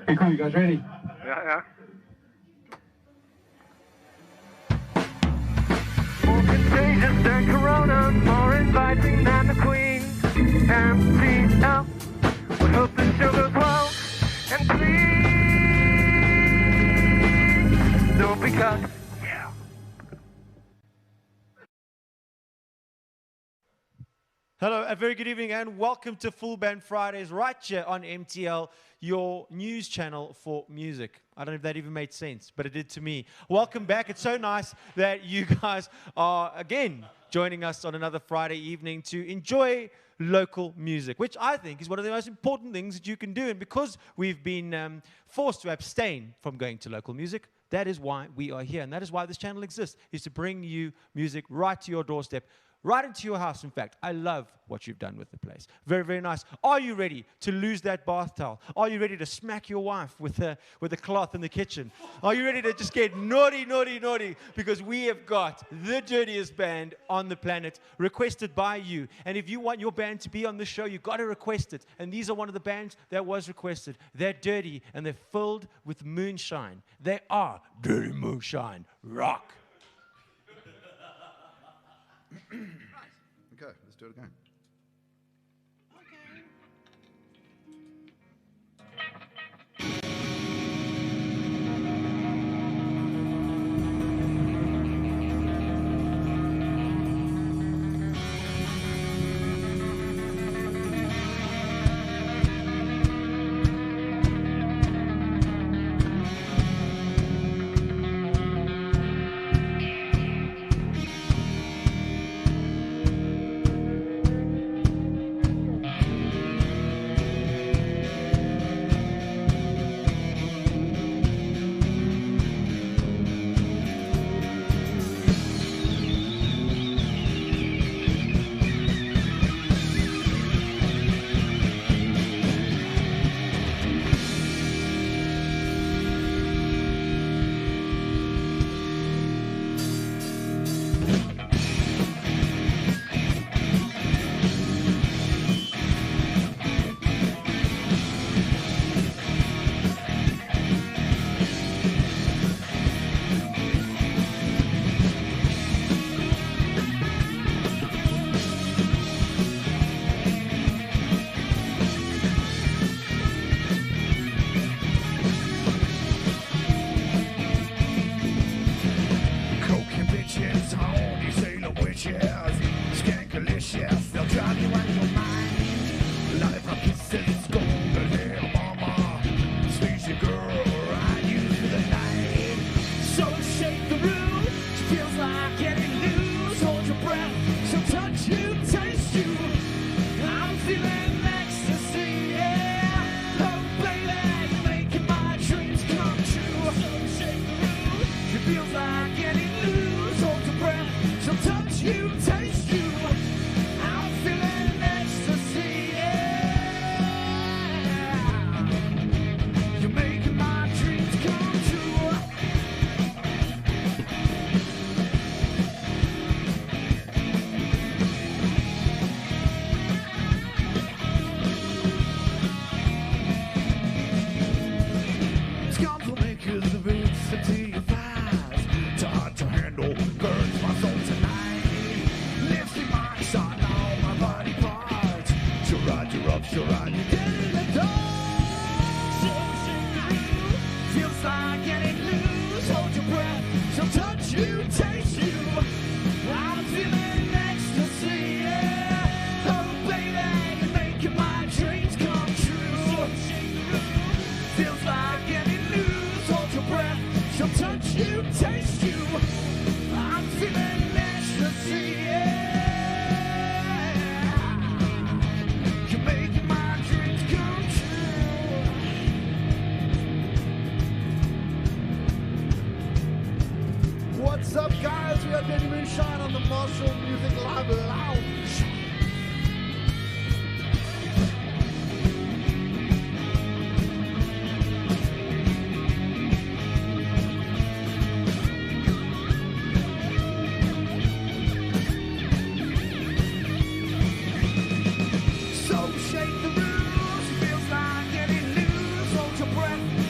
Okay, cool, you guys ready? Yeah. More contagious than Corona, more inviting than the Queen. MTL, we hope the show goes well. And please, don't be cocky. Yeah. Hello, a very good evening and welcome to Full Band Fridays right here on MTL, your news channel for music. I don't know if that even made sense, but it did to me. Welcome back. It's so nice that you guys are again joining us on another Friday evening to enjoy local music, which I think is one of the most important things that you can do. And because we've been forced to abstain from going to local music, that is why we are here. And that is why this channel exists, is to bring you music right to your doorstep. Right into your house, in fact. I love what you've done with the place. Very, very nice. Are you ready to lose that bath towel? Are you ready to smack your wife with a cloth in the kitchen? Are you ready to just get naughty, naughty, naughty? Because we have got the dirtiest band on the planet, requested by you. And if you want your band to be on the show, you've got to request it. And these are one of the bands that was requested. They're dirty, and they're filled with moonshine. They are dirty moonshine rock. Okay, let's do it again. What's up, guys? We are Dirty Moonshine on the Marshall Music Live Lounge. So shake the rules, feels like getting loose. Hold your breath.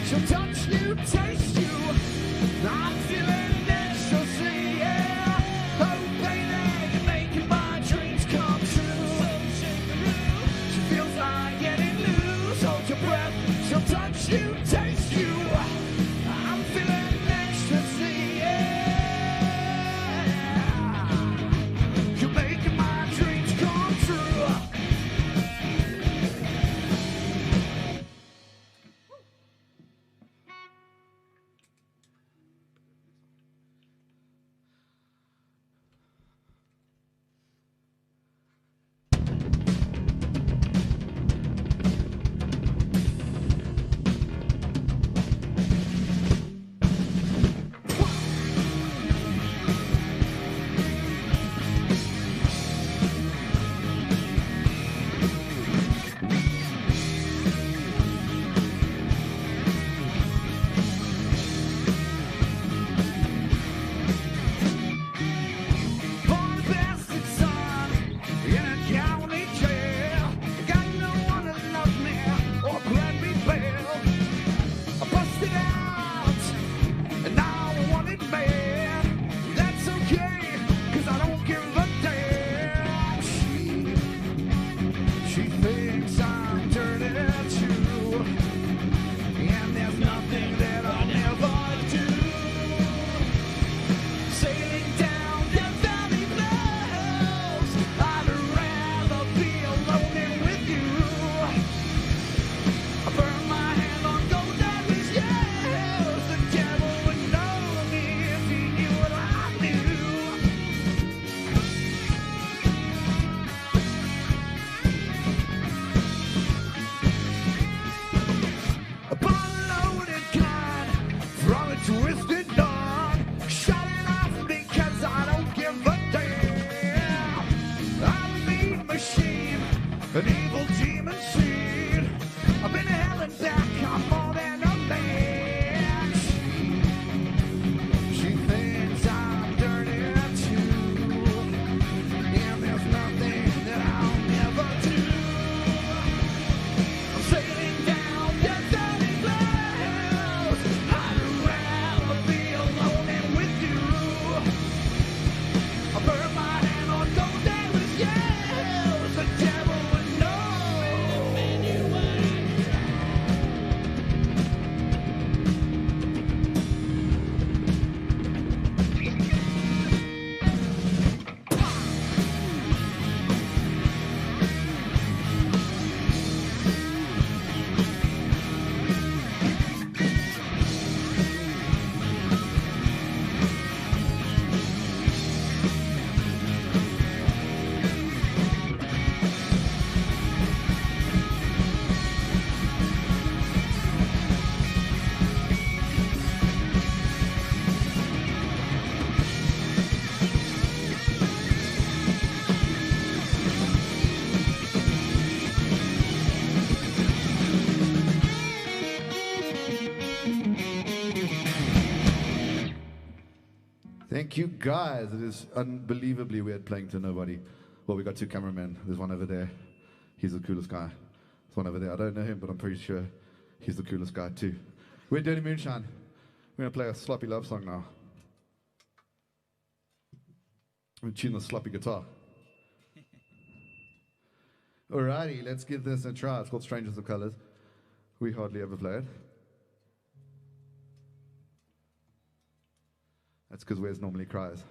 you, taste you. I'm feeling ecstasy, yeah. You're making my dreams come true. Born bastard son in a county jail. Got no one to love me or grant me bail. I busted out and now I want it bad. That's okay, 'cause I don't give a damn. She thinks I'm dirty too, and there's nothing that I'll never do. Sailing down the valley flows, I'd rather be alone than with you. I burn my hand on gold diamonds, yes. The devil would know me if he knew what I knew. A bottle-loaded gun from a twisted dawn, shut it off because I don't give a damn. I'm a mean machine, an evil demon seed. I've been to hell and back, I'm more than a man. She thinks I'm dirty too, and there's nothing that I'll never do. I'm sailing down the valley flows. I'd rather be alone than with you. I burn my hand on gold diamonds, yes. The devil would know. Thank you, guys. It is unbelievably weird playing to nobody. Well, we got two cameramen. There's one over there. He's the coolest guy. There's one over there. I don't know him, but I'm pretty sure he's the coolest guy too. We're Dirty Moonshine. We're going to play a sloppy love song now. We'll tune the sloppy guitar. Alrighty, let's give this a try. It's called Strangers of Colors. We hardly ever play it. That's because Wes normally cries.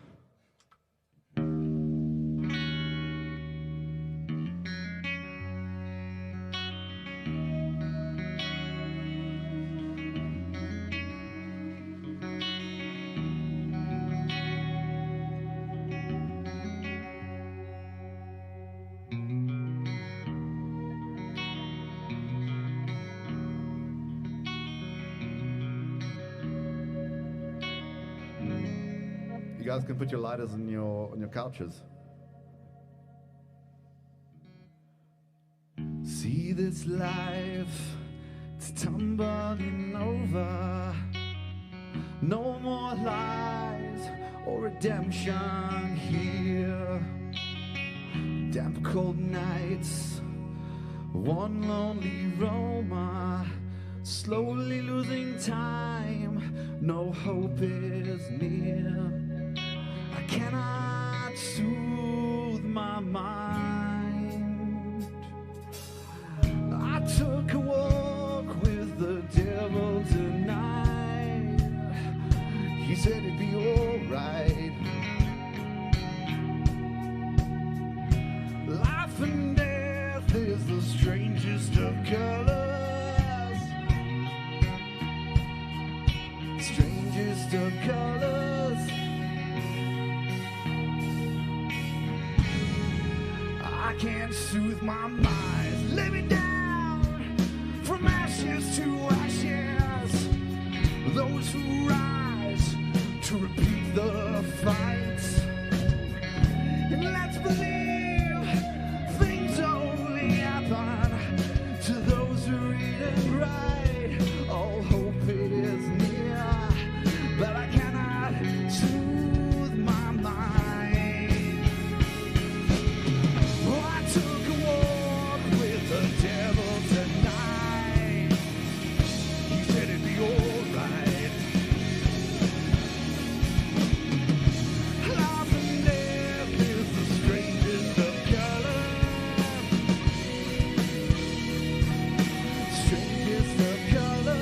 You guys can put your lighters on your couches. See this life, it's tumbling over. No more lies or redemption here. Damp cold nights, one lonely roamer, slowly losing time, no hope is near. I cannot soothe my mind. I took a walk with the devil of colors. I can't soothe my mind. Lay me down from ashes to ashes. Those who rise to repeat the fights. And let's believe things only happen to those who read and write. All hope is near, but I cannot soothe my mind. Oh, I took a walk with the devil tonight. He said it'd be alright. Life and death is the strangest of colors. Strangest of colors.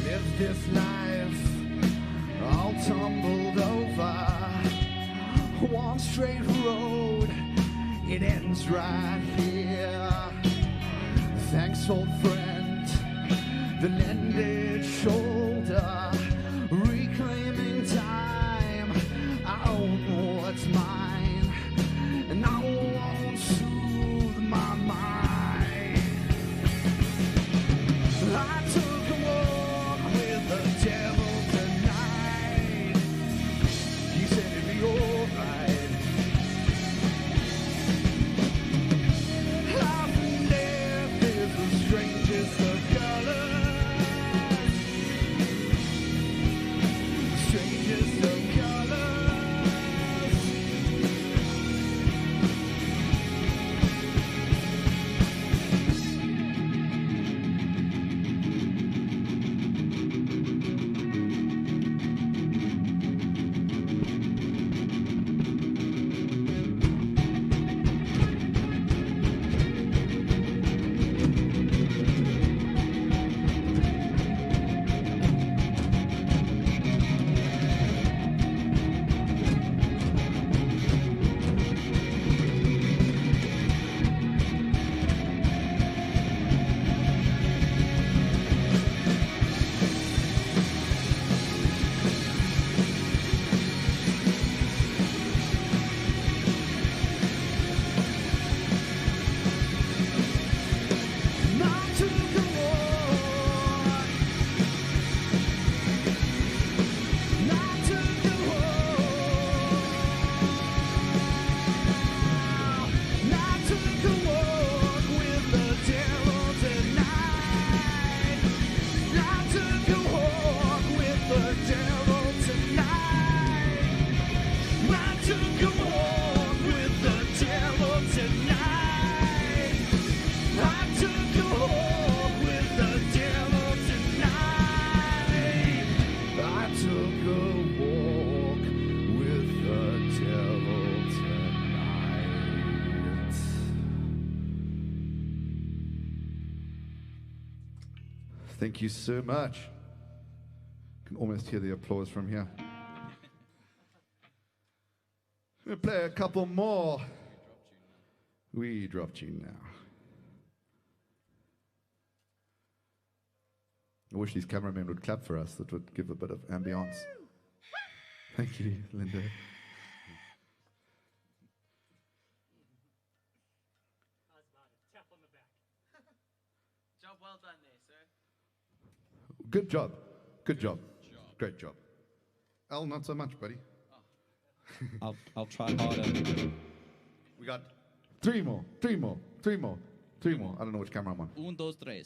Live this life all tumbled over. One straight road, it ends right here. Thanks, old friend, the lended shoulder. Reclaiming time, I own what's mine, and I won't soothe my mind. I took a walk with the devil tonight. He said it'd be alright. Life and death is the strangest of colors. Strangest of colors. Not to go on. Not to go on. Not to go on with the devil tonight. Not to go on with the devil tonight. Not to go on with the devil tonight. I took a walk with the devil tonight. I took a walk with the devil tonight. Thank you so much. Can almost hear the applause from here. We'll play a couple more. We drop tune now. I wish these cameramen would clap for us. That would give a bit of ambience. Thank you, Linda. Tap on the back. Job well done there, sir. Good job. Good job. Great job. Al, not so much, buddy. I'll try harder. We got three more. I don't know which camera I'm on. 1, 2, 3.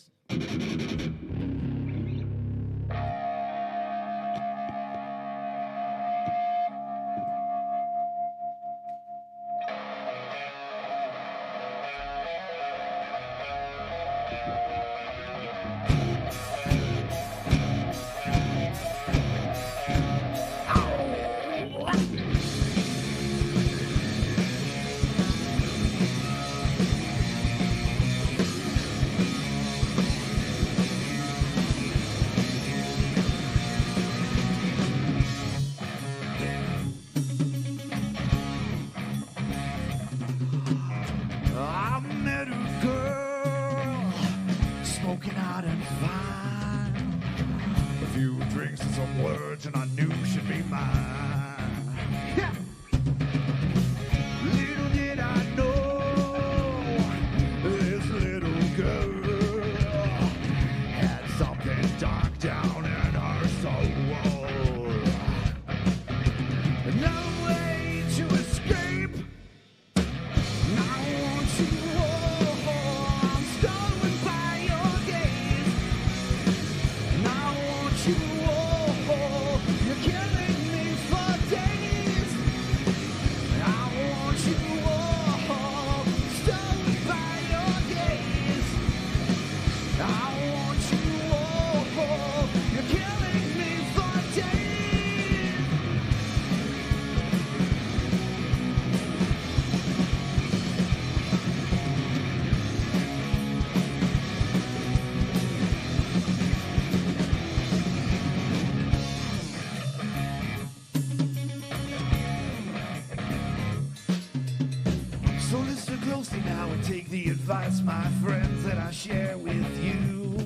So listen closely now and take the advice, my friends, that I share with you.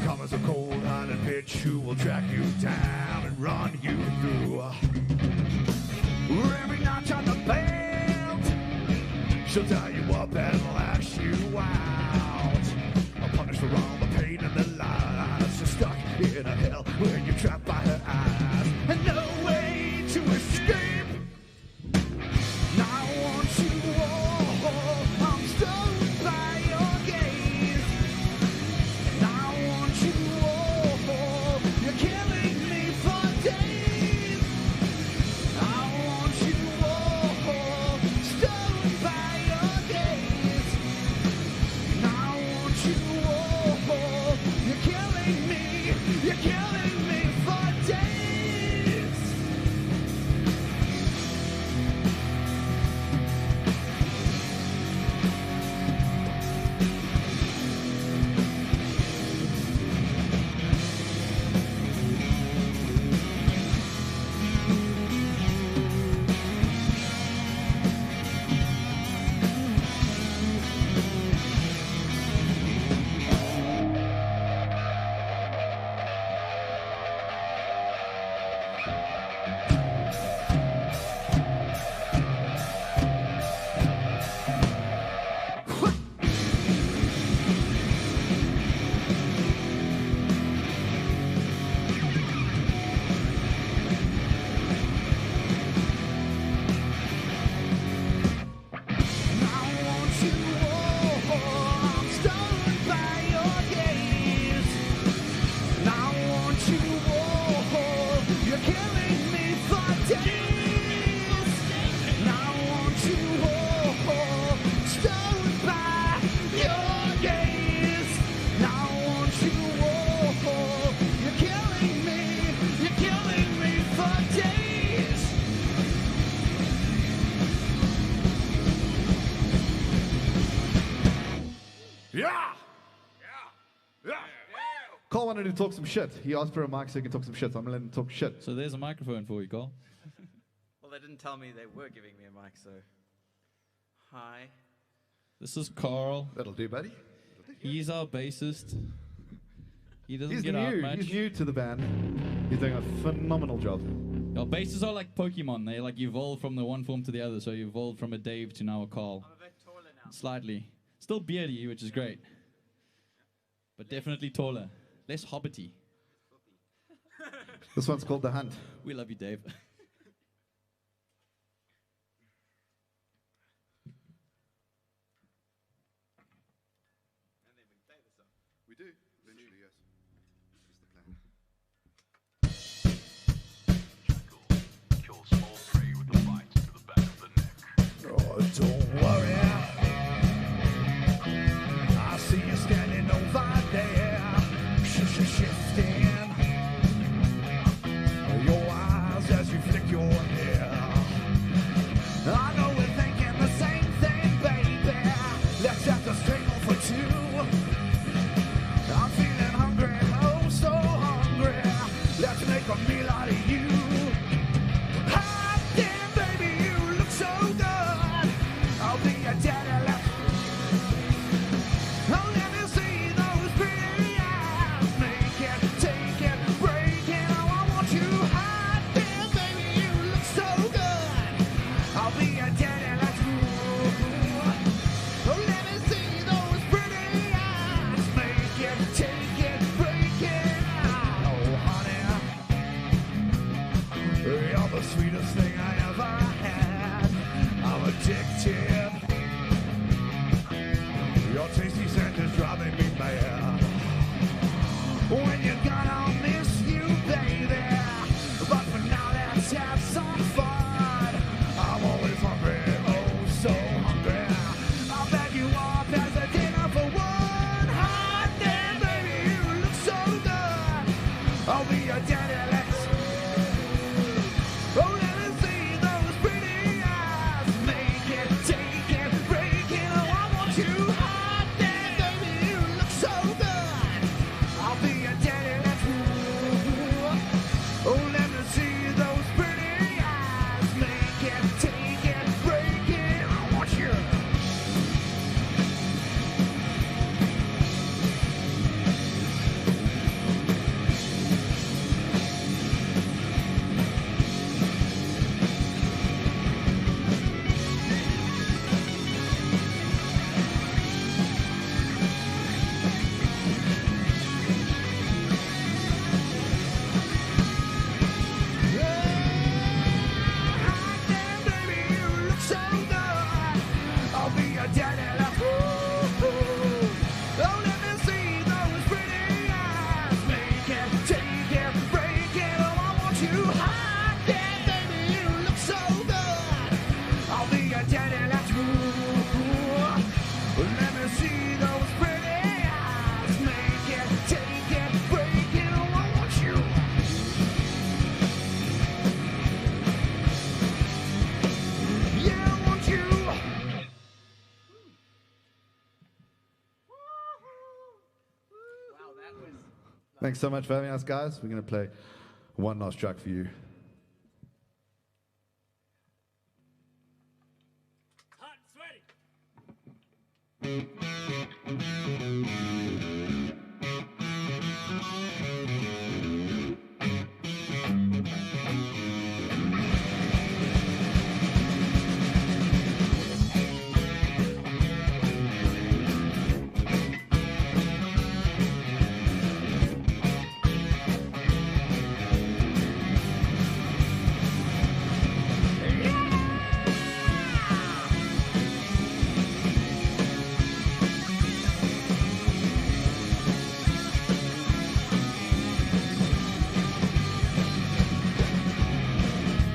Come as a cold-hearted bitch who will track you down and run you through. Every notch on the belt, she'll tie you up and lash you out. I'll punish for all the pain and the lies. You're stuck in a hell where you're trapped by her eyes and no way to escape. Now I want you all. I'm stoned by your gaze. Now I want you all. You're killing me for days. I want you all. Stoned by your gaze. Now I want you all. You're killing me. You're killing me for days. Yeah! Carl wanted to talk some shit. He asked for a mic so he can talk some shit. So I'm going to let him talk shit. So there's a microphone for you, Carl. Well, they didn't tell me they were giving me a mic, so. Hi. This is Carl. That'll do, buddy. He's our bassist. He doesn't He's get out new. much. He's new to the band. He's doing a phenomenal job. Our basses are like Pokemon. They like evolve from the one form to the other. So you evolved from a Dave to now a Carl. I'm a bit taller now. Slightly. Still beardy, which is great. But definitely taller. Less hobbity. This one's called The Hunt. We love you, Dave. We do. Eventually, yes. Oh, don't worry. I see you standing over there, shifting your eyes as you flick your hair. I know we're thinking the same thing, baby. Let's have to strangle for two. I'm feeling hungry, oh so hungry. Let's make a meal out of you. Hot damn, baby, you look so good. I'll be your daddy. Oh, let me see those pretty eyes. Make it, take it, break it. Oh, I want you hot damn, baby, you look so good. I'll be your daddy like you. Oh, let me see those pretty eyes. Make it, take it, break it. Oh, honey, you're the sweetest thing I ever had. I'm addicted. Your tasty scent is driving me mad. When you're gone, I'll miss you, baby. But for now, let's have some fun. I'm always hungry, oh so hungry. I'll bag you up as a dinner for one. Hot damn, baby, you look so good. I'll be your daddy, let's. Oh, let me see those pretty eyes. Make it, take it, Thanks so much for having us, guys. We're going to play one last track for you. Hot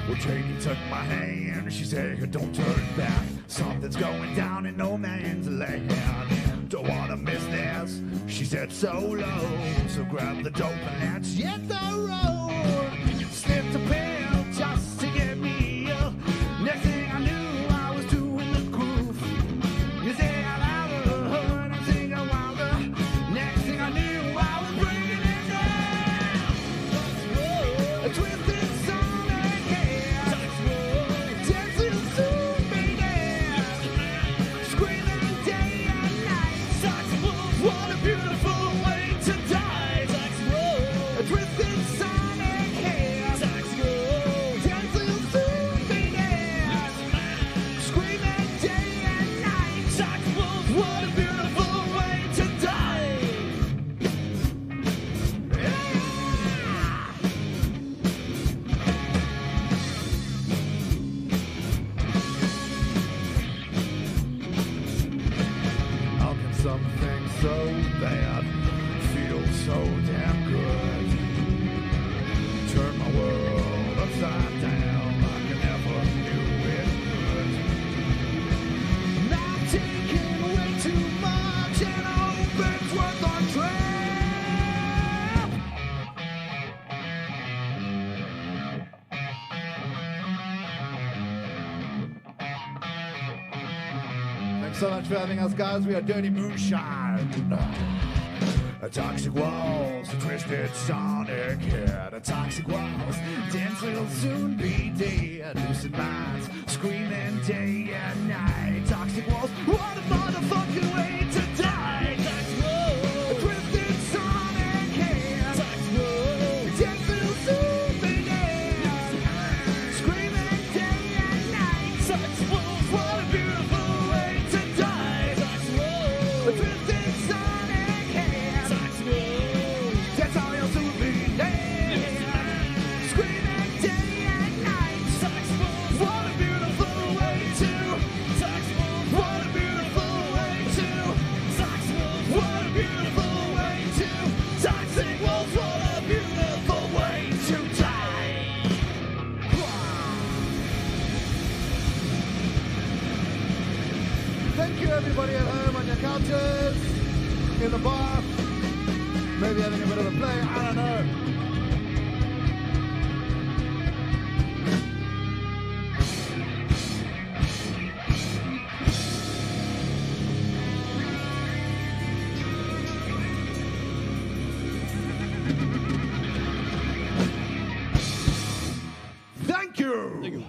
and Janie took my hand, she said, don't turn back. Something's going down in no man's land. Don't wanna miss this, she said so low. So grab the dope and let's hit the road. Slipped a pill just to get me ill. Next thing I knew, I was doing the groove. You say I'm louder, heard I'm singing wilder. Next thing I knew, I was bringing it down. A twisted sonic hair, dancing soon, baby. Screaming day and night. What a beautiful way to die. A twisted sonic hair, dancing soon, baby. Screaming day and night. What a beautiful way to die. How can something so bad feel so damn good? Turn my world upside down like I never knew it could. Not taking way too much, and I hope it's worth our trip. Thanks so much for having us, guys. We are Dirty Moonshine. Toxic walls, a twisted sonic head. Toxic walls, dance will soon be dead. Lucid minds, screaming day and night. Toxic walls, what a motherfucking way to die. A twisted sonic head. Dance will soon be dead. Screaming day and night. What a beautiful way to die. A twisted sonic head. That's all you'll soon be dead. Screaming day and night. What a beautiful way to. What a beautiful way to. What a beautiful way to. Toxic wolves, what a beautiful way to die. Thank you, everybody at home on your couches, in the bar, maybe having a bit of a play. I don't know. Thank you.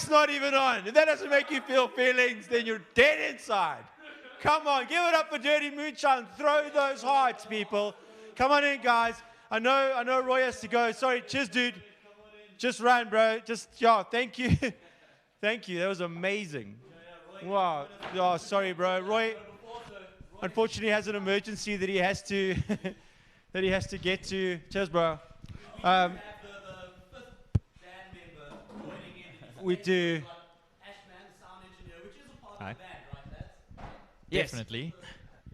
Mic's not even on. If that doesn't make you feel feelings, then you're dead inside. Come on, give it up for Dirty Moonshine. Throw those hearts, people. Come on in, guys. I know Roy has to go. Sorry, cheers, dude. Just run, bro. Yeah, thank you. Thank you. That was amazing. Wow. Oh, sorry, bro. Roy, unfortunately, has an emergency that he has to get to. Cheers, bro. We do. Hi. Yes. Definitely.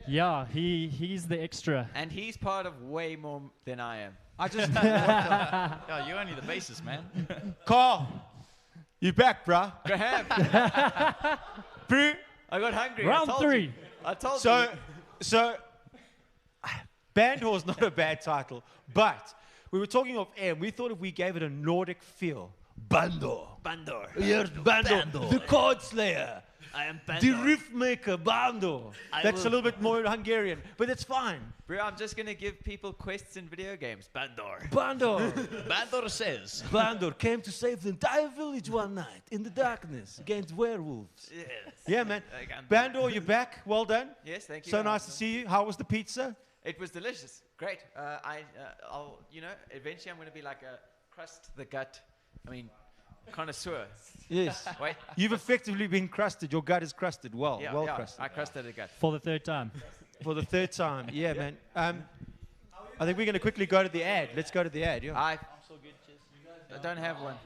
Yeah, he's the extra. And he's part of way more than I am. I just Yeah, you're only the bassist, man. Carl. You back, bruh? Graham, Brew. I got hungry. Round I told 3. You. I told So, Bandhor's not a bad title, but we were talking of air. We thought if we gave it a Nordic feel, Bandor. Here's Bandor, the Chord Slayer. I am The riff maker, Bandor. That's a little bit more Hungarian, but it's fine. Bro, I'm just gonna give people quests in video games. Bandor. Bandor. Bandor says. Bandor came to save the entire village one night in the darkness against werewolves. Yes. Yeah, man. I can't- Bandor, you're back. Well done. Yes, thank you. So nice to see you. How was the pizza? It was delicious. Great. I'll, eventually I'm gonna be like a crust the gut. I mean, connoisseur. Yes. Wait. You've effectively been crusted. Your gut is crusted. Well crusted. I crusted the gut. For the 3rd time. For the 3rd time. Yeah, man. I think we're going to quickly go to the ad. Let's go to the ad. Yeah. I don't have one.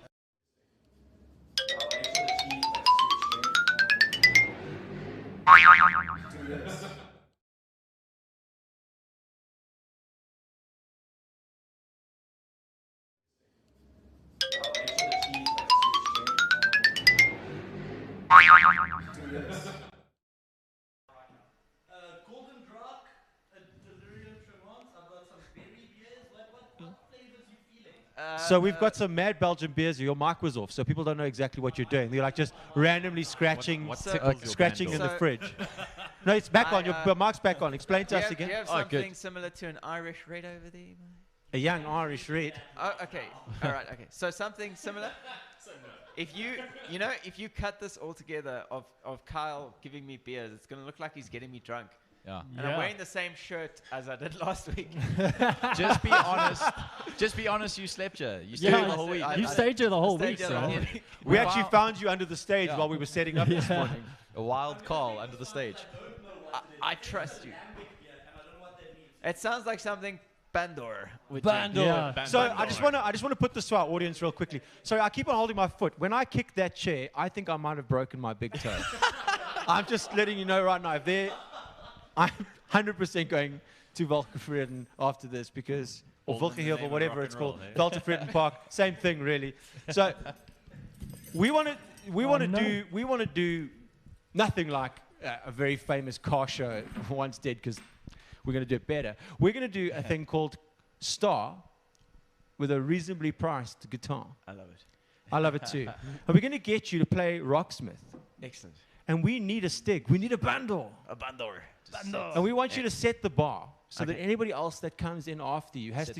Golden Rock, Delirium Tremont. I've got some berry beers. What flavors you feeling? So we've got some mad Belgian beers. Your mic was off, so people don't know exactly what you're doing. You're like just randomly scratching, scratching in the So- fridge. No, it's back on. Your I, mic's back on. Explain to us Do again. you have something similar to an Irish red over there? A young Irish red. Oh, okay. All right. Okay. So something similar. If you cut this all together of Kyle giving me beers, it's gonna look like he's getting me drunk. Yeah. And I'm wearing the same shirt as I did last week. Just be honest. Just be honest. You slept here. You stayed Yeah, the whole week. You stayed here the whole Stayed week, here so. the whole week. We actually found you under the stage while we were setting up this Yeah. morning. A wild call under the stage. I trust you. It sounds like something Bandor would Bandor. Yeah. So I just want to put this to our audience real quickly. So I keep on holding my foot. When I kicked that chair, I think I might have broken my big toe. I'm just letting you know right now. I'm 100% going to Valkenfreden after this because, or Valkenhiel or whatever it's called, Valkenfreden Park, same thing really. So we want to do nothing like a very famous car show once did because we're going to do it better. We're going to do a thing called Star with a reasonably priced guitar. I love it. I love it too. And we're going to get you to play Rocksmith. Excellent. And we need a stick. We need a bandor. A Bandor. And we want you to set the bar so that anybody else that comes in after you has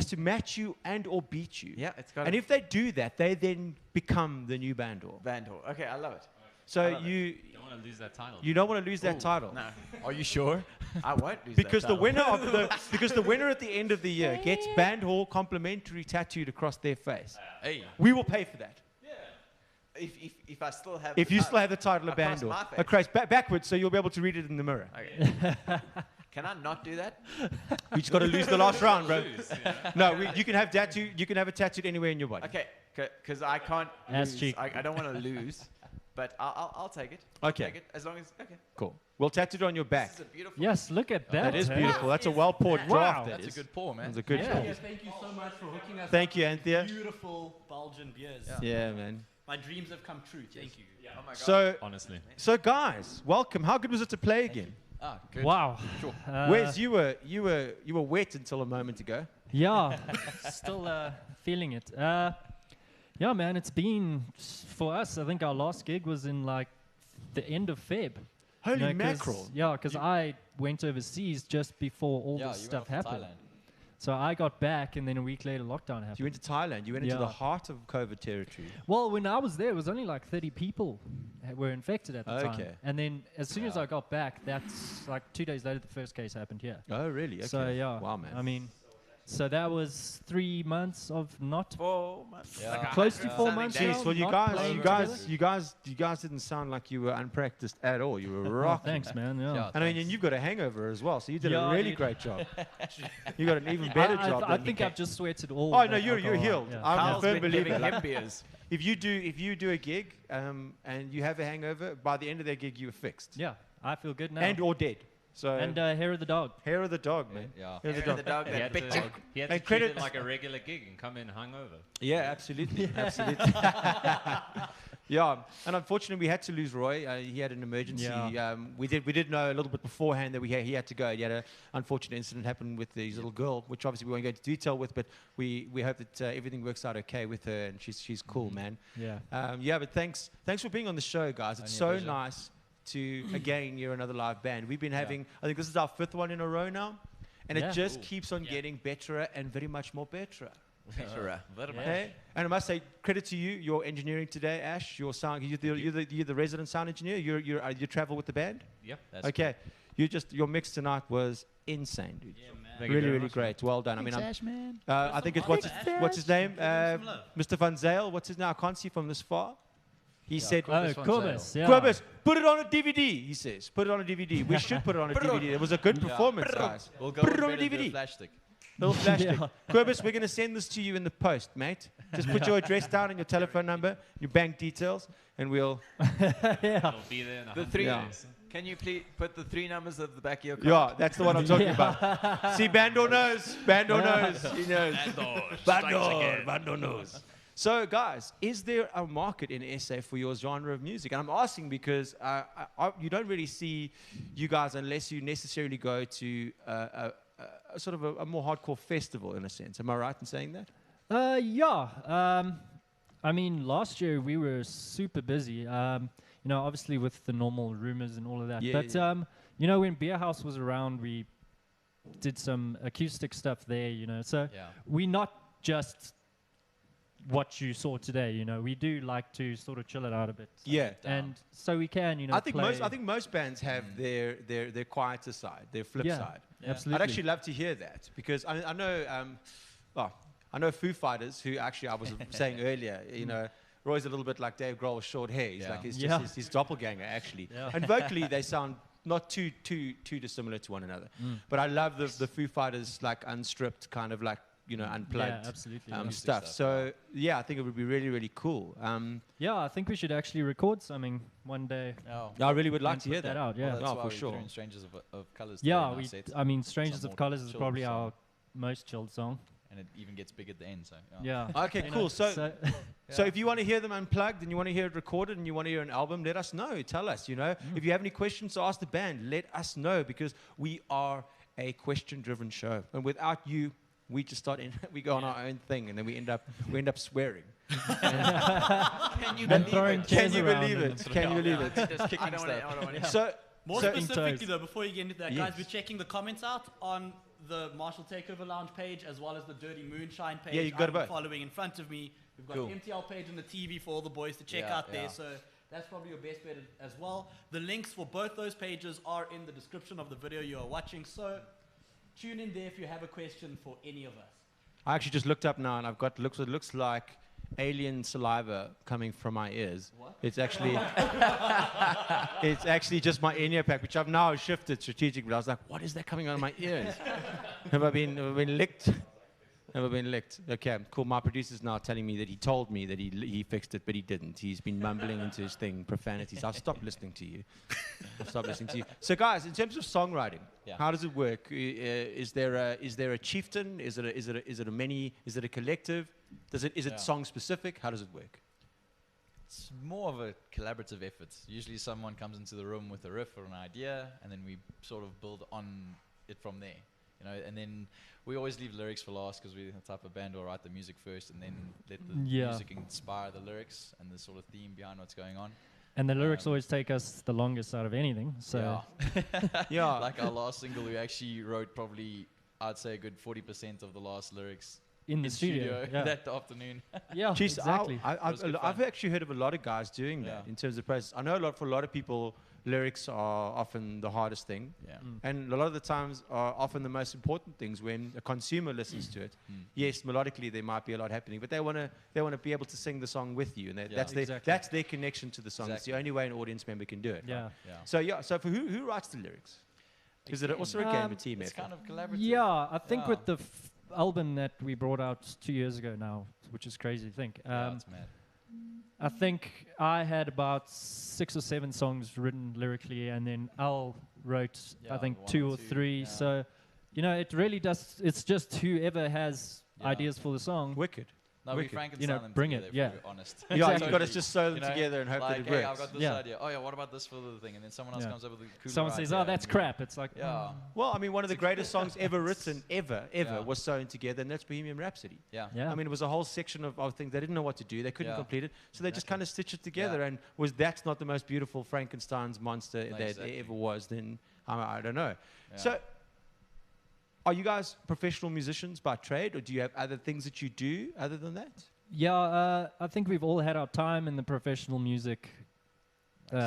to match you and or beat you. Yeah, it's got. And if they do that, they then become the new bandor. Bandor. Okay, I love it. So love you Don't want to lose that title. you don't want to lose that title. No, Are you sure? I won't lose Because that the title. winner of the winner at the end of the year gets Band Hall complimentary tattooed across their face. Hey. We will pay for that. If I still have. If the you title. still have the title of Across Band my Hall. face. Across backwards so you'll be able to read it in the mirror. Okay. Can I not do that? You just got to lose the last round, bro. No, you can have it tattooed anywhere in your body. Okay, because I can't. Ass lose. cheek. I don't want to lose, but I'll take it. Okay. Take it as long as Cool. We'll tattoo it on your back. This is a beautiful. Yes, look at that. That is hey? beautiful. That's a well poured Wow. draft. That's a good pour, man. That's a good Yeah. pour. Yes, thank you so much for hooking us Thank up you, with Anthea. beautiful Belgian beers. Yeah, man. My dreams have come true. Thank you. Oh my god. Honestly. So guys, welcome. How good was it to play again? Ah, good. Wow. Sure. Wes, you were wet until a moment ago. Yeah, still feeling it. Yeah, man, it's been for us. I think our last gig was in like the end of Feb. Holy 'cause- mackerel! Yeah, because I went overseas just before all Yeah, this you stuff went off to happened. Thailand. So I got back, and then a week later, lockdown happened. You went to Thailand. You went into the Yeah. heart of COVID territory. Well, when I was there, it was only like 30 people were infected at the time. Okay. And then as soon as I got back, that's like 2 days later, the first case happened here. Oh, really? Okay. So yeah, Wow, man. I mean, so that was 3 months of not 4 months. Yeah. close to 4 something months. days. now, well, you not playing guys didn't sound like you were unpracticed at all. You were together. rocking. Thanks, man. Yeah. Yeah. And I mean, and you've got a hangover as well, so you did Yeah, a really dude. great job. You got an even better job. I than think me. I've just sweated all. Oh that no, you're alcohol out, healed. yeah. I'm a Carl's firm been giving believer. him beers. If you do a gig and you have a hangover, by the end of that gig you are fixed Yeah, I feel good now. and or dead. So And hair of the dog. hair of the dog, man. Yeah. Hair of the Hair of dog. the dog He that had bit to, you. he had And to treat credit- it like a regular gig and come in hungover. Yeah, absolutely, absolutely. Yeah, and unfortunately, we had to lose Roy. He had an emergency. Yeah. We did know a little bit beforehand that he had to go. He had an unfortunate incident happen with his little girl, which obviously we won't go into detail with. But we hope that everything works out okay with her, and she's cool, man. Yeah. Yeah, but thanks for being on the show, guys. It's so Only a pleasure. nice to again hear another live band. We've been having, I think this is our 5th one in a row now, and Yeah. it just keeps on getting better and very much more better. Hey? And I must say, credit to you, your engineering today, Ash. Your sound, you're the resident sound engineer. You travel with the band. Yep. That's Okay, your mix tonight was insane, dude. Yeah, man. Thank you Really, very really much, great. Well done. I mean, Ash, man. I think it's what's his name? Mr. Van Zale. What's his name? I can't see from this far. He said, Oh, Cobus van Cobus. Yeah. Quibus, put it on a DVD, he says. Put it on a DVD. We should put it on a DVD. It was a good performance, guys. We'll go Put on it on a bed and do DVD. flash stick. Little flash stick. Yeah. Quibus, we're going to send this to you in the post, mate. Just put your address down and your telephone number, your bank details, and we'll... It'll be there in a The 100 three. Yeah. days. Can you please put the 3 numbers of the back of your Yeah, card? that's the one I'm talking about. See, Bando knows. Bando knows. He knows. Bando knows. So, guys, is there a market in SA for your genre of music? And I'm asking because you don't really see you guys unless you necessarily go to a sort of a more hardcore festival, in a sense. Am I right in saying that? Yeah. I mean, last year we were super busy. Obviously with the normal rumors and all of that. Yeah, But yeah. when Beer House was around, we did some acoustic stuff there. So Yeah. we're not just what you saw today. We do like to sort of chill it out a bit. Yeah. And so we can, I think play. most bands have their quieter side, their flip Yeah. side. Absolutely. I'd actually love to hear that because I know Foo Fighters, who actually I was saying earlier, Roy's a little bit like Dave Grohl with short hair. He's Yeah. like he's Yeah. just his doppelganger actually. Yeah. And vocally they sound not too dissimilar to one another. But I love the Foo Fighters like unstripped kind of like unplugged Yeah, absolutely. stuff. So yeah, I think it would be really really cool. Yeah, I think we should actually record something one day. Oh. I really would like and to hear put that. out. Yeah. Well, that's No, why for we sure. threw in Strangers of Colors. Yeah, Strangers Some of more Colors is chilled probably song. our most chilled song. and it even gets big at the end. So yeah. Yeah. Okay, You cool. know, So if you want to hear them unplugged and you want to hear it recorded and you want to hear an album, let us know. Tell us, If you have any questions to ask the band, let us know because we are a question-driven show. And without you, we just we go on our own thing and then we end up swearing. Can you And believe throwing it? chairs Can you around believe and- it? Can you believe it? Just I kicking don't wanna- stuff. I don't wanna- So More so- specifically, toes. though, before you get into that, Yes. guys, we're checking the comments out on the Marshall Takeover Lounge page as well as the Dirty Moonshine page. Yeah, you got I'm both. following in front of me. We've got Cool. the MTL page and the TV for all the boys to check Yeah, out there. yeah. So that's probably your best bet as well. The links for both those pages are in the description of the video you are watching. So tune in there if you have a question for any of us. I actually just looked up now and I've got it looks like alien saliva coming from my ears. What? It's actually just my in-ear pack, which I've now shifted strategically. I was like, what is that coming out of my ears? have I been licked? Never been licked. Okay, cool. My producer's now telling me that he told me that he fixed it, but he didn't. He's been mumbling into his thing, profanities. I'll stop listening to you. I'll stop listening to you. So, guys, in terms of songwriting, Yeah. how does it work? Is there a chieftain? Is it a collective? Is it Yeah. song specific? How does it work? It's more of a collaborative effort. Usually someone comes into the room with a riff or an idea, and then we sort of build on it from there. And then we always leave lyrics for last because we're the type of band who will write the music first and then let the Yeah. music inspire the lyrics and the sort of theme behind what's going on. And the lyrics always take us the longest out of anything. So Yeah. Like our last single, we actually wrote probably, I'd say, a good 40% of the last lyrics in the studio. Yeah. that afternoon. Yeah, Jeez, exactly. was good I've fun. actually heard of a lot of guys doing that Yeah. in terms of process. I know for a lot of people, lyrics are often the hardest thing. Yeah. And a lot of the times are often the most important things when a consumer listens to it. Yes, melodically there might be a lot happening, but they want to be able to sing the song with you, and Yeah. Exactly. that's their connection to the song. It's Exactly. the only way an audience member can do it. Yeah. Yeah. So for who writes the lyrics? Is it also a game of team It's effort? kind of collaborative. Yeah, I think Yeah. with the album that we brought out 2 years ago now, which is crazy to think. Yeah, it's mad. I think I had about 6 or 7 songs written lyrically, and then Al wrote, I Yeah, think, one 2 or or two, 3. yeah. So, you know, it really does. It's just whoever has Yeah. ideas for the song. Wicked. No, we Wicked. Frankenstein You know, them bring together, it, if yeah. we're honest. Yeah, you Exactly. got to just sew them You know, together and hope like, that it hey, works. I've got this Yeah. idea. Oh yeah, what about this for the thing? And then someone else Yeah. comes up with a cooler Someone says, idea, "Oh, that's and crap." It's like, Yeah, Well, I mean, one of the greatest songs ever written, ever, Yeah. was sewn together, and that's Bohemian Rhapsody. yeah, yeah. I mean, it was a whole section of things they didn't know what to do. They couldn't Yeah. complete it, so they just Exactly. kind of stitched it together. Yeah. And that's not the most beautiful Frankenstein's monster that exactly. ever was. Then I don't know. Yeah. So, are you guys professional musicians by trade, or do you have other things that you do other than that? Yeah, I think we've all had our time in the professional music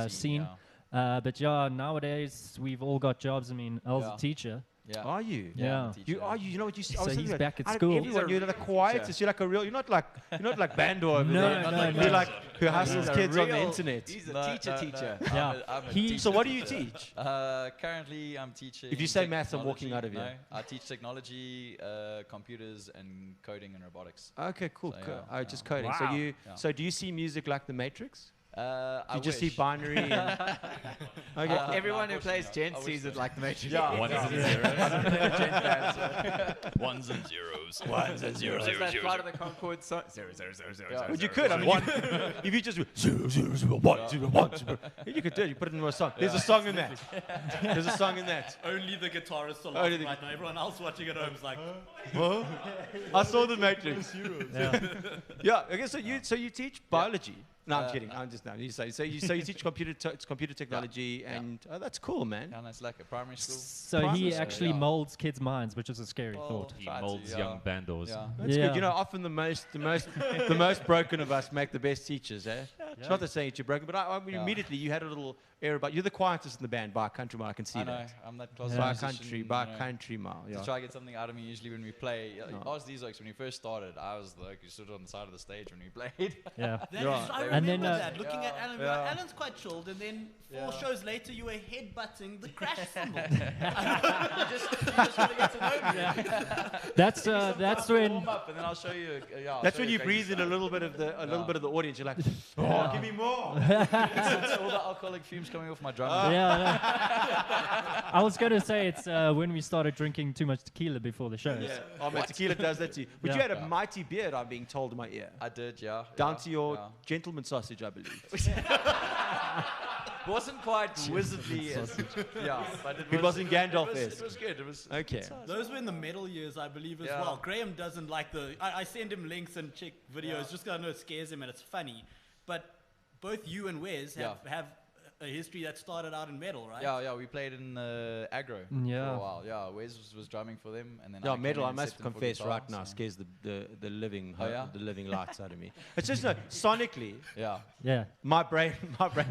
scene. yeah. But yeah, nowadays we've all got jobs. I mean, El's Yeah. a teacher. Yeah. Are you? Yeah. I'm a teacher. You know what you. I So was thinking he's about, back at out of school. Everyone, you're the quietest. You're like a real. You're not like Bando over No, there. no, You're no. like who hustles He's a kids on the real- internet. He's a No, teacher. Yeah. I'm a He- teacher. So what do you teach? Currently, I'm teaching. If you say maths, I'm walking technology. out of here. No, I teach technology, computers, and coding and robotics. Okay, cool. So, cool. yeah, Oh, just coding. So Wow. you. Yeah. So do you see music like The Matrix? I You just see wish. binary. And, okay. Everyone who plays unfortunately Gent not. I sees wish it like the Matrix. Ones and zeros. Ones Ones and zeros. Ones and zeros. Is that Flight of the Conchords song? 0, 0, 0, 0, Yeah. 0, But you 0, could. I 0, mean, 0. if you just 0, 0, 0, 1, 0, 1, 0, you could do it. You put it into a song. There's a song in that. There's a song in that. Only the guitarist are Only laughing the- right now. Everyone else watching at home is like, Huh? I saw The Matrix. Yeah. Yeah. Okay. So you teach biology. No, I'm kidding. I'm just now. You say so you teach computer technology, Yeah. and that's cool, man. Yeah, it's like a primary school. So Primary he school, actually yeah. molds kids' minds, which is a scary thought. He Try to, molds yeah. young bandos. Yeah. That's Yeah. good. You know, often the most broken of us make the best teachers, eh? It's not that saying that you're broken, but I mean, Yeah. immediately you had a little air about you're the quietest in the band by a country mile. I can see I know. that. I'm that close. By a musician, country, you by know, a country mile. To Yeah. try to get something out of me, usually when we play. No. Ask these oaks when we first started. I was the oak who stood on the side of the stage when we played. Yeah. that Yeah. is, I And remember then, that. Looking at Alan, Yeah. Alan's quite chilled, and then 4 Yeah. shows later, you were headbutting the crash cymbal. you just want to get to know me. That's when. Warm up, and then I'll show you. Yeah, That's when you breathe in a little bit of the little bit of the audience. You're like, oh, give me more. It's all the alcoholic fumes coming off my drum. Yeah. I was going to say it's when we started drinking too much tequila before the shows. Yeah. Oh man, tequila does that to you. But you Yeah. had a Yeah. mighty beard, I'm being told in my ear. I did, yeah. Down yeah, to your yeah. gentleman sausage, I believe. Wasn't quite wizardly as yeah, but It wasn't Gandalf It esque. was good. It was Okay. Those were in the metal years, I believe, as Yeah. well. Graham doesn't like the. I send him links and check videos just because I know it scares him and it's funny. But both you and Wes have a history that started out in metal, right? Yeah, we played in aggro Yeah. for a while. Yeah, Wes was drumming for them, and then Yeah, I came metal, in I and must stepped in for confess guitar, right now, so- scares the living Oh, yeah? the living lights out of me. It's just no, sonically, Yeah, Yeah. my brain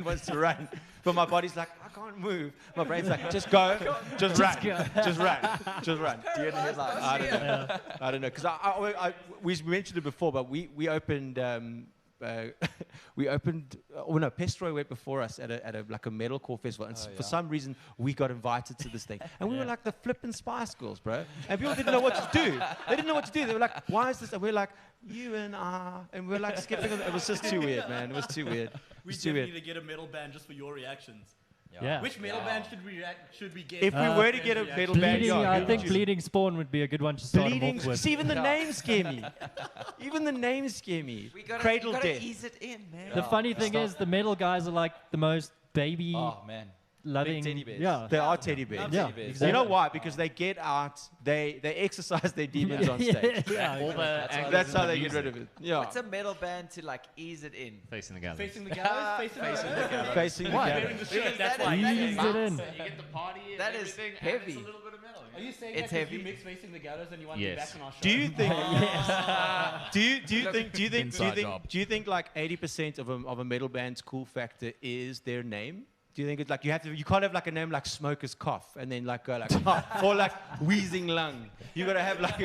wants to run, but my body's like, I can't move. My brain's like, just go, just run, just run, just run. deer in the headlights. I don't know. I don't know, because we mentioned it before, but we opened. Pestroy went before us at a like a metalcore festival, and for some reason we got invited to this thing, and we were like the flippin' Spice Girls, bro, and people didn't know what to do. They didn't know what to do. They were like, "Why is this?" And we're like, "You and I," and we're like skipping. It was just too weird, man. It was too weird. It We was too definitely weird. need to get a metal band just for your reactions. Yeah. Which metal band should we get? If we were to get a metal band, Bleeding, yeah, I who think would you- Bleeding Spawn would be a good one to start 'em Bleeding. off with. See, even the names scare me. Even the names scare me. Cradle Death. ease it in, man. The funny thing is, the metal guys are like the most baby Oh man, loving. teddy bears. Yeah. They are teddy bears. Love Yeah, teddy bears. exactly. You know why? Because they get out, they exercise their demons on stage. Yeah. All the angles That's in how the they get rid of music. it. Yeah. What's a metal band to like ease it in? Facing the gallows. Facing the gallows? Facing the gallows? Facing the What? gallows. The shirt, that's That why. is- Ease it in. You get the party and That is everything, and heavy. it's a little bit of metal. Are you saying It's that 'cause you heavy. mix Facing the Gallows and you want Yes. them back on our show? Do you think? Inside Do you think like 80% of a metal band's cool factor is their name? Do you think it's like you can't have like a name like Smoker's Cough and then like go like or like Wheezing Lung. You gotta have like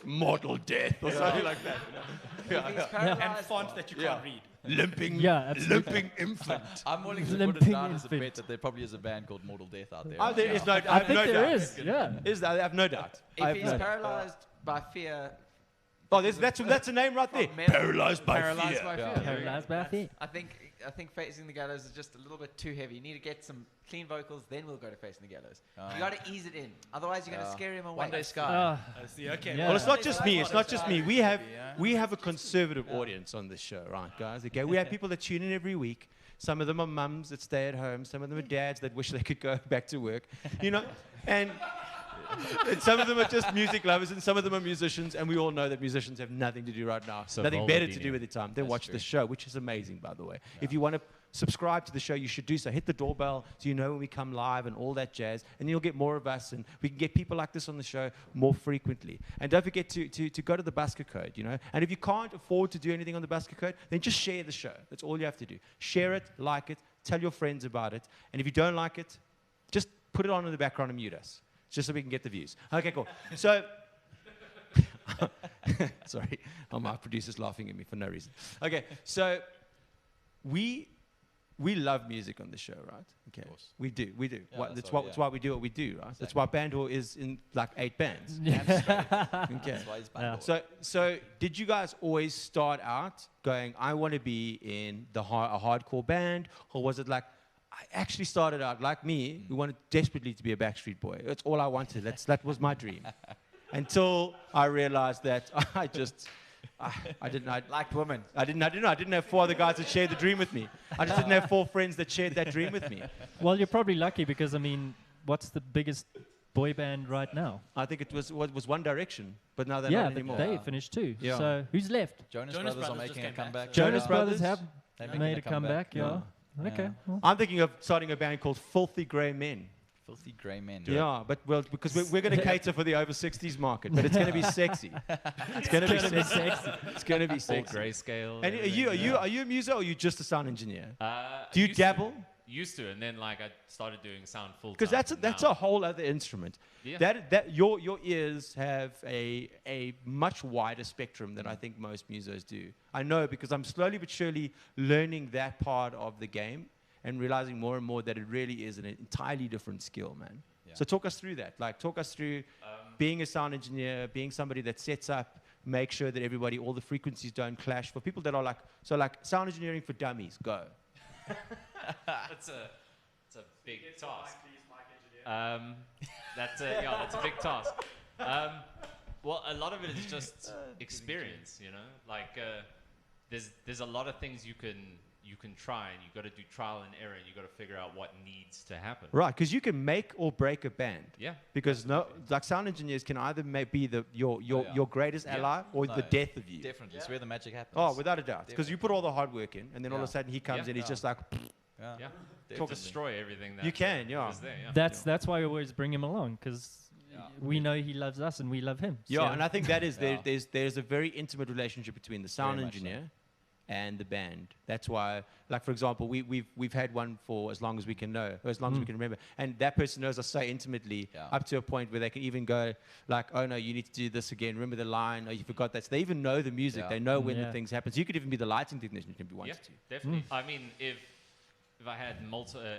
Mortal Death or something like that. If he's And paralyzed, fonts that you Yeah. can't read. Limping, Yeah, absolutely. limping infant. I'm willing to put Limping it down as a infant. bet that there probably is a band called Mortal Death out there. I think it's no. I I have think no there doubt. is. Yeah. Is that? I have no doubt. I if have he's no doubt. paralyzed by fear, Oh, that's a name right there. metal- Paralyzed by paralyzed fear. by Yeah. fear. Paralyzed by fear. I think think Facing the Gallows is just a little bit too heavy. You need to get some clean vocals, then we'll go to Facing the Gallows. You got to ease it in, otherwise you're going to scare him away. One Day Sky. I see. Okay. Yeah. Well, it's not just me. It's not just me. We have Yeah. a conservative audience on this show, right, guys? Okay, we have people that tune in every week. Some of them are mums that stay at home. Some of them are dads that wish they could go back to work. You know, and some of them are just music lovers, and some of them are musicians. And we all know that musicians have nothing to do right now, So nothing better to Volodini. do with their time than That's watch true. the show, which is amazing, by the way. If you want to subscribe to the show, you should do so. Hit the doorbell so you know when we come live and all that jazz, and you'll get more of us, and we can get people like this on the show more frequently. And don't forget to go to the Busker Code, you know. And if you can't afford to do anything on the Busker Code, then just share the show. That's all you have to do. Share it, like it, tell your friends about it. And if you don't like it, just put it on in the background and mute us, just so we can get the views. Okay, cool. So, sorry, my producer's laughing at me for no reason. Okay, so we love music on the show, right? Okay, course. we do. Yeah, That's that's why we do what we do, right? That's why Bandor is in like 8 bands. Okay. That's why he's bad. So did you guys always start out going, I want to be in a hardcore band, or was it like, I actually started out like me, we wanted desperately to be a Backstreet Boy. That's all I wanted. That was my dream. Until I realized that I didn't. Liked women. I didn't have 4 other guys that shared the dream with me. I just didn't have 4 friends that shared that dream with me. Well, you're probably lucky because, I mean, what's the biggest boy band right now? I think it was One Direction, but now they're Yeah, not but anymore. they finished too. Yeah. So who's left? Jonas Jonas Brothers are Brothers just making a came back, comeback. so- Jonas Brothers have They're making made a comeback, yeah. Okay. Yeah. Well, I'm thinking of starting a band called Filthy Grey Men. Filthy grey men. Yeah, but because we're going to cater for the over 60s market, but it's going to be sexy. It's going to be sexy. It's going to be All sexy. grayscale. And are you a muso or are you just a sound engineer? Do you Used dabble? Used to, and then like I started doing sound full time. Because that's a whole other instrument. Yeah. That your ears have a much wider spectrum than I think most musos do. I know because I'm slowly but surely learning that part of the game and realizing more and more that it really is an entirely different skill, man. Yeah. So talk us through that. Like talk us through being a sound engineer, being somebody that sets up, make sure that all the frequencies don't clash. For people that are like sound engineering for dummies, go. That's a big task. That's a big task. Well, a lot of it is just experience, you know. Like there's a lot of things you can try, and you got to do trial and error, and you got to figure out what needs to happen. Right, because you can make or break a band. Yeah. Because sound engineers can either be your greatest ally or No, the death of you. Definitely. It's where the magic happens. Oh, without a doubt. Because you put all the hard work in, and then all of a Yeah. sudden he comes Yeah. in, he's Yeah. just like, Yeah. Yeah. Definitely. Destroy everything that You can, yeah. is there, yeah. that's why we always bring him along because we know he loves us and we love him. yeah. So- And I think that is Yeah. there's a very intimate relationship between the sound Very much so. engineer and the band. That's why, like for example, we've had one for as long as we can know, or as long as we can remember, and that person knows us so intimately Yeah. up to a point where they can even go like, oh no, you need to do this again. Remember the line? Oh, you forgot that. So they even know the music. Yeah. They know when the Yeah. things happen. So you could even be the lighting technician if you wanted Yeah, to. definitely. I mean, if I had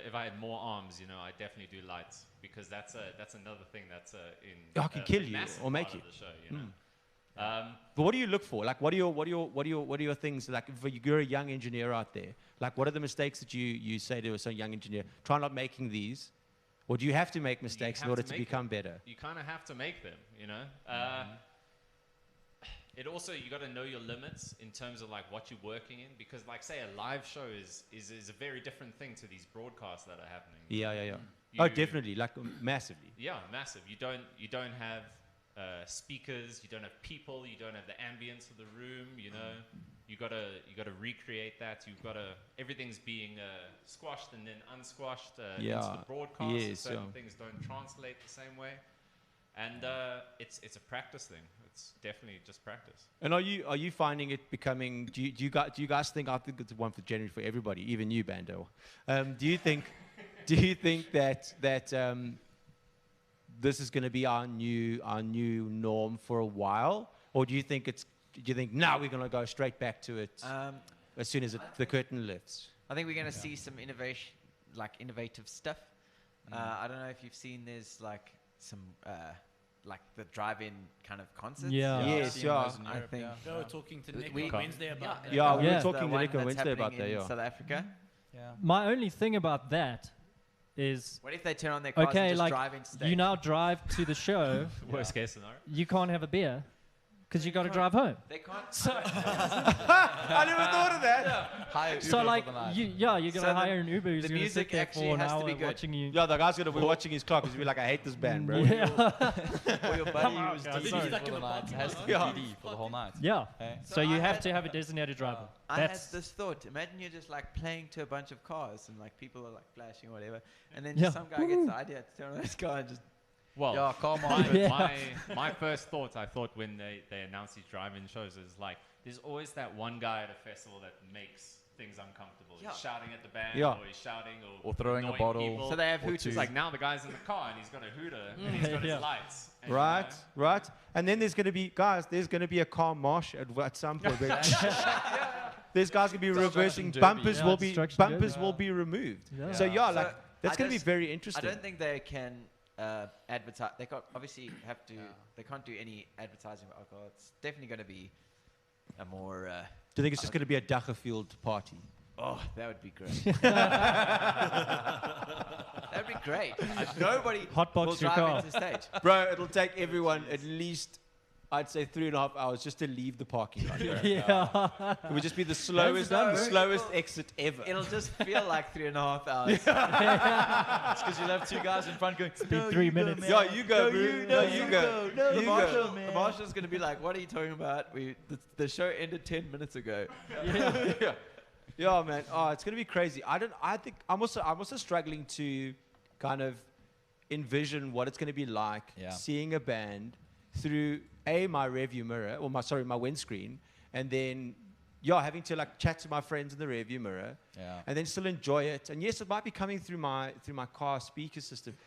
if I had more arms, you know, I definitely do lights because that's another thing that's in Oh, it can kill a you massive or make part you. of the show, you know. But what do you look for? Like, what are your things? Like, if you're a young engineer out there, like, what are the mistakes that you say to a young engineer? Try not making these, or do you have to make mistakes in have order to to make become better? You kind of have to make them, you know. It also, you got to know your limits in terms of like what you're working in, because like say a live show is a very different thing to these broadcasts that are happening. Yeah. You- Oh, definitely, like massively. Yeah, massive. You don't have speakers, you don't have people, you don't have the ambience of the room. You know, you gotta recreate that. Everything's being squashed and then unsquashed into Yeah. the broadcast. Yes, Certain yeah. things don't translate the same way, and it's a practice thing. It's definitely just practice. And are you finding it becoming? Do you guys think? I think it's one for generally for everybody, even you, Bando. Do you think that this is going to be our new norm for a while, or do you think now we're going to go straight back to it as soon as the curtain lifts? I think we're going to see some innovation, like innovative stuff. I don't know if you've seen there's like some like the drive-in kind of concerts. Yeah. Yes, seen yeah. those in I Europe, think. yeah. They were talking to Nick We- on Wednesday about that. Yeah, we Yeah. were The talking to one Nick on that's Wednesday about happening that, in yeah. South Africa. Yeah. My only thing about that is, What if they turn on their cars and okay, just like drive into stage? you now drive to the show, Worst case scenario. you can't have a beer because you got to drive home. They can't. I never thought of that. Hire So Uber like, for the night. you're gonna So the- hire an Uber who's the gonna music sit there actually for an has to hour be good. watching you. Yeah, the guy's gonna be watching his clock because he'll be like, I hate this band, bro. Yeah. Or your buddy who's God, DD sorry. for the night has to be Yeah. DD for the whole night. Yeah. Hey? So you I have had- to have a designated driver. I had That's this thought. Imagine you're just like playing to a bunch of cars and like people are like flashing or whatever, and then Yeah. some guy gets the idea to turn on his car and just. Well, Yeah, come my, on. Yeah. my first thought, I thought when they announced these drive-in shows is like, there's always that one guy at a festival that makes things uncomfortable. Yeah. He's shouting at the band, Yeah. or he's shouting, or throwing a annoying bottle. people. So they have Or hooters. It's like now the guy's in the car and he's got a hooter and he's got Yeah. his lights. And, you Right, know, right. And then there's gonna be there's gonna be a car marsh at some point. There's guys gonna be reversing. derby. Bumpers Yeah, will be destruction bumpers derby. will be removed. Yeah. So yeah, So like that's I gonna be just- very I interesting. don't think they can advertise. They can't obviously have to. They can't do any advertising for alcohol. It's definitely going to be a more. Do you think it's just gonna be a Dachauerfield party? Oh, that would be great. That would be great. Nobody Hotbox will your drive car. into stage. Bro, it'll take everyone at least, I'd say 3.5 hours just to leave the parking lot. Bro. yeah. It would just be the slowest, done, the bro. slowest exit ever. It'll just feel like 3.5 hours. It's because you'll have two guys in front going, Be 3 minutes. Yo, you go, bro. No, you go. No, the You marshal, go. the marshal's going to be like, "What are you talking about? The show ended 10 minutes ago." Yeah. Yeah, man. Oh, it's gonna be crazy. I think I'm also struggling to kind of envision what it's gonna be like Yeah. seeing a band through my rearview mirror or my windscreen, and then having to like chat to my friends in the rearview mirror, Yeah. and then still enjoy it. And yes, it might be coming through my car speaker system,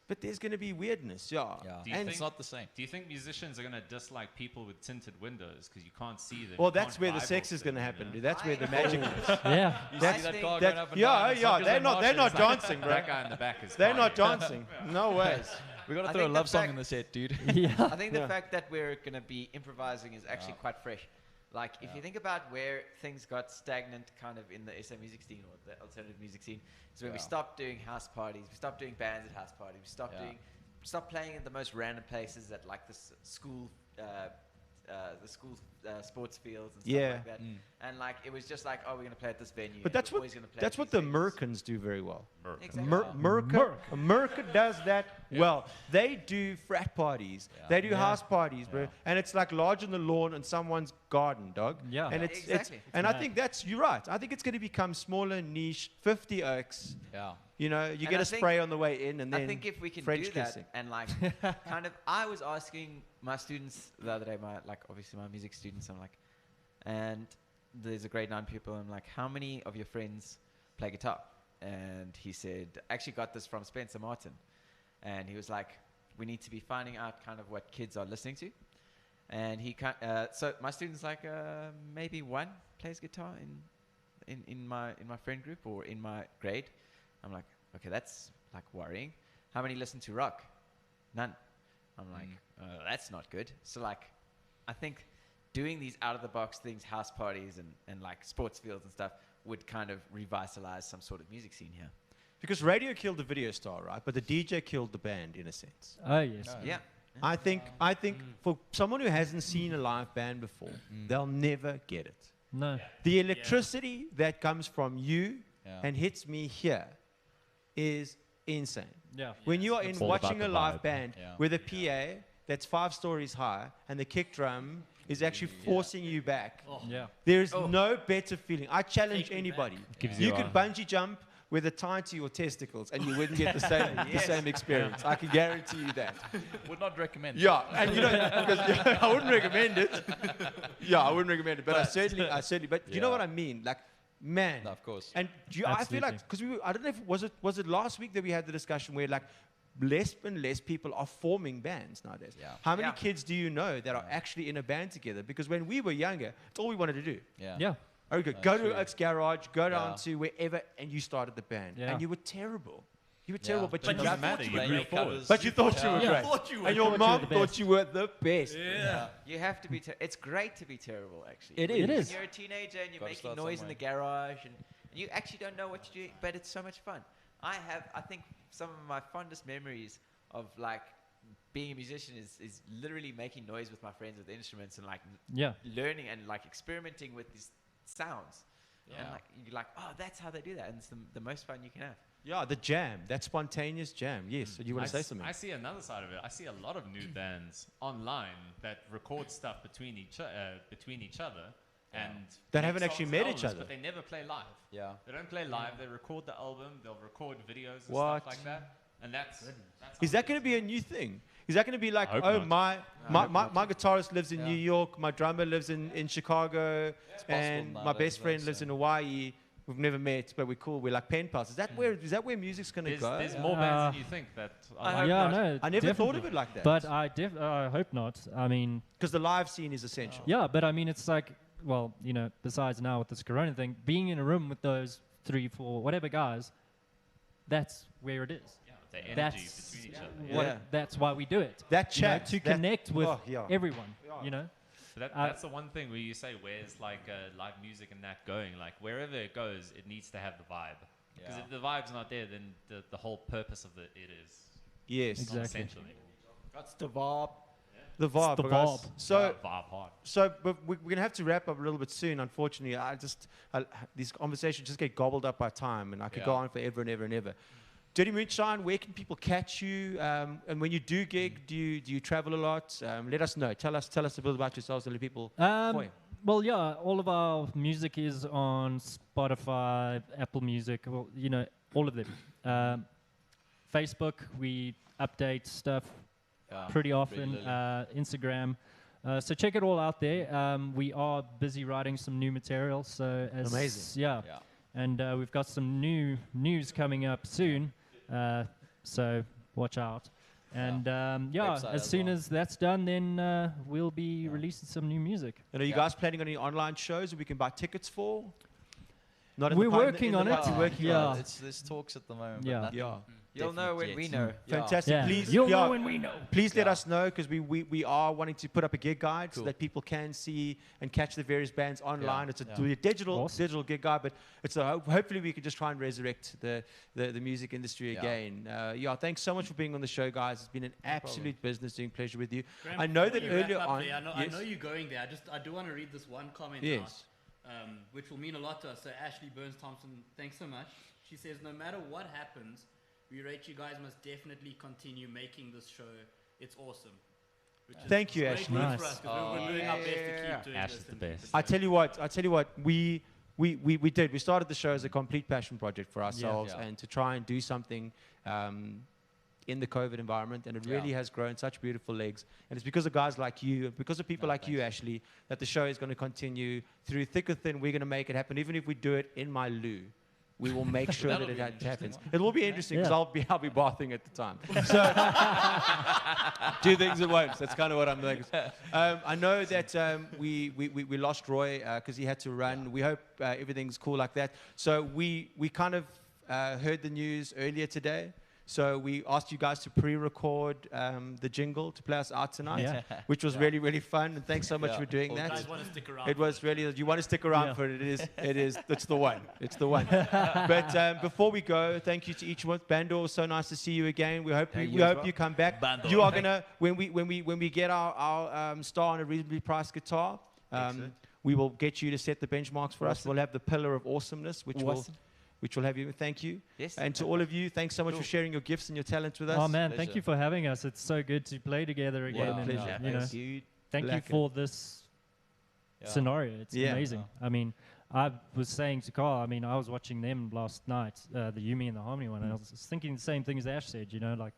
but there's gonna be weirdness. Yeah. Yeah. Do you And It's not the same. Do you think musicians are going to dislike people with tinted windows because you can't see them? well, you that's can't where the vibe sex off is gonna them, happen, you dude. know? That's where the magic is. Yeah. You That's- see that think car that- going up and yeah, down. it's yeah, not 'cause they're not marching. dancing, bro. That guy in the back is They're fine. not dancing. No ways. We got to I throw a think the love song fact- in the set, dude. Yeah. I think the Yeah. fact that we're going to be improvising is actually quite fresh. Like, if you think about where things got stagnant kind of in the SA music scene or the alternative music scene, is when we Yeah. stopped doing house parties, we stopped doing bands at house parties, we stopped Yeah. stopped playing at the most random places at like the school sports fields and stuff Yeah. like that. And like, it was just like, oh, we're going to play at this venue. But and that's we're what always gonna play that's at what these the venues. Merkins do very well. Exactly. America does that well. They do frat parties. Yeah. They do Yeah. house parties, bro. Yeah. And it's like large on the lawn in someone's garden, dog. Yeah. And Yeah, it's exactly. and It's I think you're right. I think it's going to become smaller, niche, 50 oaks. Yeah. You know, you And get I a think- spray on the way in, and then I think if we can French do that kissing. and like kind of, I was asking my students the other day, obviously my music students, I'm like, and there's a grade 9 pupil, I'm like, how many of your friends play guitar? And he said, actually got this from Spencer Martin, and he was like, we need to be finding out kind of what kids are listening to, and so my students like maybe one plays guitar in my friend group or in my grade. I'm like, okay, that's like worrying. How many listen to rock? None. I'm like, that's not good. So like, I think doing these out of the box things, house parties and like sports fields and stuff would kind of revitalize some sort of music scene here. Because radio killed the video star, right? But the DJ killed the band in a sense. Oh yes. Yeah. I think for someone who hasn't seen a live band before, they'll never get it. No. The electricity that comes from you Yeah. and hits me here is insane. Yeah. When you are It's in all watching about a the live vibe. band Yeah. with a PA that's 5 stories high and the kick drum is actually forcing you back, Yeah. there is no better feeling. I challenge Take me anybody. Gives You you could a- bungee jump with a tie to your testicles and you wouldn't get the same experience. I can guarantee you that. Would not recommend. Yeah, and you know, because I wouldn't recommend it. Yeah, I wouldn't recommend it, but I certainly. But you know Yeah. what I mean? Like, man. No, of course. And I feel like Absolutely. because I don't know if was it last week that we had the discussion where like less and less people are forming bands nowadays. Yeah. How many Yeah. kids do you know that are actually in a band together? Because when we were younger, it's all we wanted to do. Yeah. Yeah. Okay, That's go true. to Oak's Garage, go down Yeah. to wherever, and you started the band, Yeah. and you were terrible. You were terrible, Yeah. but But you it doesn't rapped. matter. They You grew make forward. covers. But you thought you were Yeah. great. Thought you were. And your Thought you were mom the thought best. you were the best. Yeah. You have to be. It's great to be terrible, actually. It It is. is. When you're a teenager and you're Gotta making start noise in the somewhere. garage and you actually don't know what you're doing, but it's so much fun. I think some of my fondest memories of like being a musician is literally making noise with my friends with instruments and like Yeah. learning and like experimenting with these sounds. And Yeah. like you're like, oh, that's how they do that, and it's the most fun you can have. Yeah, the jam, that spontaneous jam. Yes, so you want to say something? I see another side of it. I see a lot of new bands online that record stuff between each other, and That make haven't actually songs met and each albums, other. But they never play live. Yeah. They don't play live. They record the album. They'll record videos and What? stuff like that. And that's Is that going to be a new thing? Is that going to be like, I hope oh, not. my guitarist lives in Yeah. New York, my drummer lives in Chicago, possible and my nowadays, best friend though, lives so. in Hawaii. We've never met, but we're cool. We're like pen pals. Is that where music's going to there's, go? there's more bands than you think that. Are like Yeah, that. no. I never thought of definitely. it like that. But I hope not. I mean, Because the live scene is essential. yeah, but I mean, it's like, well, you know, besides now with this Corona thing, being in a room with those 3, 4, whatever guys, that's where it is. Yeah, the energy That's between each other. what. Yeah. That's why we do it. That You know, chat to that- connect with oh, yeah. everyone. You know. But that's the one thing where you say, where's like live music and that going? Like wherever it goes, it needs to have the vibe. Because Yeah. if the vibe's not there, then the whole purpose of it is Yes. Exactly. essentially That's the vibe. The vibe. the guys. vibe. So, vibe hard. but we're going to have to wrap up a little bit soon, unfortunately. These conversations just get gobbled up by time, and I could go Yeah. on forever and ever and ever. Dirty Moonshine, where can people catch you? And when you do gig, do you travel a lot? Let us know. Tell us a bit about yourselves and the people. Boy. Well, yeah, all of our music is on Spotify, Apple Music, well, you know, all of them. Facebook, we update stuff Yeah. pretty often. Regularly. Instagram. So check it all out there. We are busy writing some new material. So Amazing. Yeah. Yeah. And we've got some new news coming up soon. So watch out. And Website as as soon well. as that's done, then we'll be releasing some new music. And are you guys planning on any online shows that we can buy tickets for? Not in We're the pi- in working the on it. pipeline. Yeah. Working on it. There's talks at the moment. Yeah. But nothing Yeah. You'll know when definite we yet. know. Yeah. Fantastic. Yeah. Please, You'll yeah, know when we know. Please let Yeah. us know because we are wanting to put up a gig guide so Cool. that people can see and catch the various bands online. It's a Yeah. digital Awesome. digital gig guide, but it's hopefully we can just try and resurrect the music industry Yeah. again. Thanks so much for being on the show, guys. It's been an absolute business doing pleasure with you. Graham, I know before that you wrap earlier up on. there, I yes. know you're going there. I do want to read this one comment Yes. out, which will mean a lot to us. So Ashley Burns Thompson, thanks so much. She says, no matter what happens, we rate you guys must definitely continue making this show. It's awesome. Which is Thank you, great Ashley. news Nice. for us 'cause we're doing our best to keep doing Ash this. is the and best. keep it I going. tell you what, we did. We started the show as a complete passion project for ourselves Yeah. and to try and do something in the COVID environment, and it really has grown such beautiful legs. And it's because of guys like you, because of people like you, Ashley, that the show is going to continue through thick or thin. We're going to make it happen, even if we do it in my loo. We will make sure that That'll it be an happens. It will be interesting because Yeah. I'll be bathing at the time. So two things at once. That's kind of what I'm thinking. I know that we lost Roy because he had to run. We hope everything's cool like that. So we kind of heard the news earlier today. So we asked you guys to pre-record the jingle to play us out tonight, Yeah. which was really, really fun. And thanks so much for doing You that. guys want to stick around? It was really, you want to stick around Yeah. for it. It's the one. It's the one. But before we go, thank you to each one. Bando, so nice to see you again. We hope you come back. You are gonna, when we get our star on a reasonably priced guitar, we will get you to set the benchmarks for us. We'll have the pillar of awesomeness, which will have you. Thank you. Yes. And to all of you, thanks so much for sharing your gifts and your talents with us. Oh man, thank Pleasure. you for having us. It's so good to play together again. Well, and, pleasure. you know, Dude. thank you Lekker. for this scenario. It's Yeah. amazing. I mean, I was saying to Carl, I mean, I was watching them last night, the Yumi and the Harmony one, and I was thinking the same thing as Ash said, you know, like,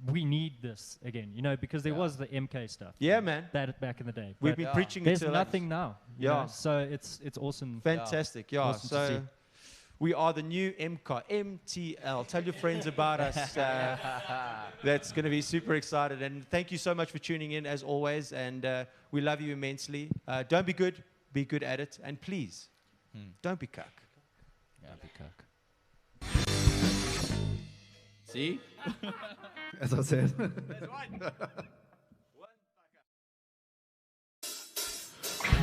we need this again, you know, because there was the MK stuff. Yeah, man. That back in the day. We've But been preaching there's it to nothing now. you Yeah. know, so it's awesome. Fantastic. Yeah. Awesome to see. So we are the new MTL. Tell your friends about us. That's going to be super excited. And thank you so much for tuning in as always. And we love you immensely. Don't be good at it. And please, don't be cuck. Yeah, be cock. See? As I said.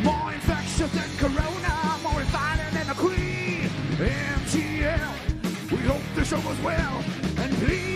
More infectious than Corona, more refining than the Queen. MTL, we hope the show goes well. And please